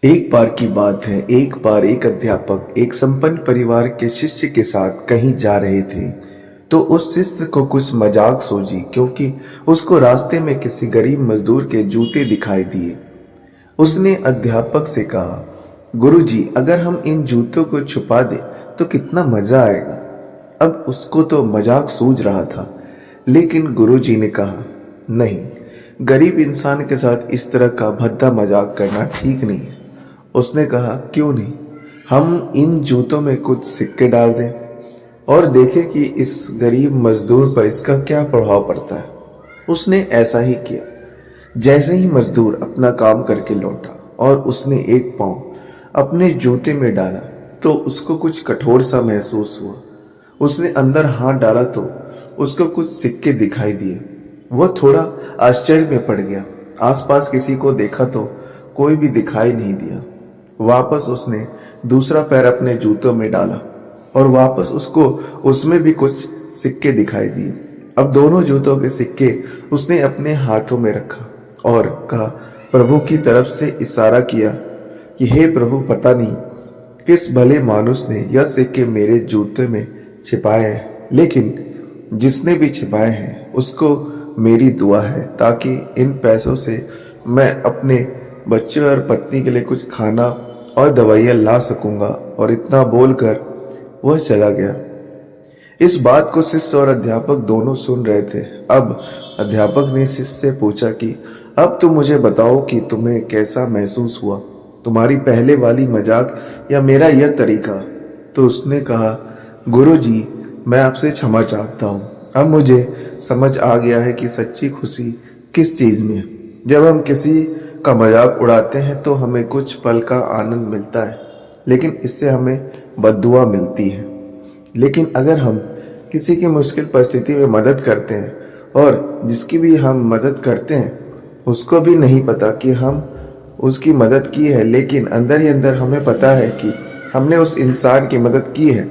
एक बार की बात है। एक बार एक अध्यापक एक संपन्न परिवार के शिष्य के साथ कहीं जा रहे थे। तो उस शिष्य को कुछ मजाक सूझी, क्योंकि उसको रास्ते में किसी गरीब मजदूर के जूते दिखाई दिए। उसने अध्यापक से कहा, गुरुजी, अगर हम इन जूतों को छुपा दें तो कितना मजा आएगा। अब उसको तो मजाक सूझ रहा था, लेकिन गुरुजी ने कहा, नहीं, गरीब इंसान के साथ इस तरह का भद्दा मजाक करना ठीक नहीं है। उसने कहा, क्यों नहीं, हम इन जूतों में कुछ सिक्के डाल दें और देखें कि इस गरीब मजदूर पर इसका क्या प्रभाव पड़ता है। उसने ऐसा ही किया। जैसे ही मजदूर अपना काम करके लौटा और उसने एक पांव अपने जूते में डाला तो उसको कुछ कठोर सा महसूस हुआ। उसने अंदर हाथ डाला तो उसको कुछ सिक्के दिखाई दिए। वह थोड़ा आश्चर्य में पड़ गया। आसपास किसी को देखा तो कोई भी दिखाई नहीं दिया। वापस उसने दूसरा पैर अपने जूतों में डाला और वापस उसको उसमें भी कुछ सिक्के दिखाई दिए। अब दोनों जूतों के सिक्के उसने अपने हाथों में रखा और कहा, प्रभु की तरफ से इशारा किया कि हे प्रभु, पता नहीं किस भले मानुस ने यह सिक्के मेरे जूते में छिपाए हैं, लेकिन जिसने भी छिपाए हैं उसको मेरी दुआ है, ताकि इन पैसों से मैं अपने बच्चे और पत्नी के लिए कुछ खाना और दवाइयाँ ला सकूंगा। और इतना बोलकर वह चला गया। इस बात को शिष्य और अध्यापक दोनों सुन रहे थे। अब अध्यापक ने शिष्य से पूछा कि अब तुम मुझे बताओ कि तुम्हें कैसा महसूस हुआ, तुम्हारी पहले वाली मजाक या मेरा यह तरीका। तो उसने कहा, गुरुजी, मैं आपसे क्षमा चाहता हूँ। अब मुझे समझ आ गया है कि सच्ची खुशी किस चीज में है। जब हम किसी का मजाक उड़ाते हैं तो हमें कुछ पल का आनंद मिलता है, लेकिन इससे हमें बद्दुआ मिलती है। लेकिन अगर हम किसी की मुश्किल परिस्थिति में मदद करते हैं और जिसकी भी हम मदद करते हैं उसको भी नहीं पता कि हम उसकी मदद की है, लेकिन अंदर ही अंदर हमें पता है कि हमने उस इंसान की मदद की है,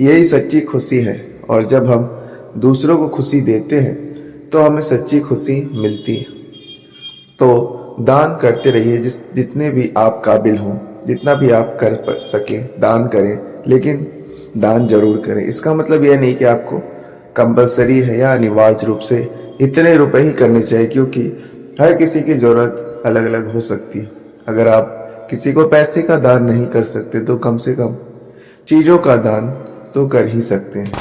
यही सच्ची खुशी है। और जब हम दूसरों को खुशी देते हैं तो हमें सच्ची खुशी मिलती है। तो दान करते रहिए, जितने भी आप काबिल हों, जितना भी आप कर सके दान करें, लेकिन दान जरूर करें। इसका मतलब यह नहीं कि आपको कंपलसरी है या अनिवार्य रूप से इतने रुपए ही करने चाहिए, क्योंकि हर किसी की जरूरत अलग अलग हो सकती है। अगर आप किसी को पैसे का दान नहीं कर सकते तो कम से कम चीजों का दान तो कर ही सकते हैं।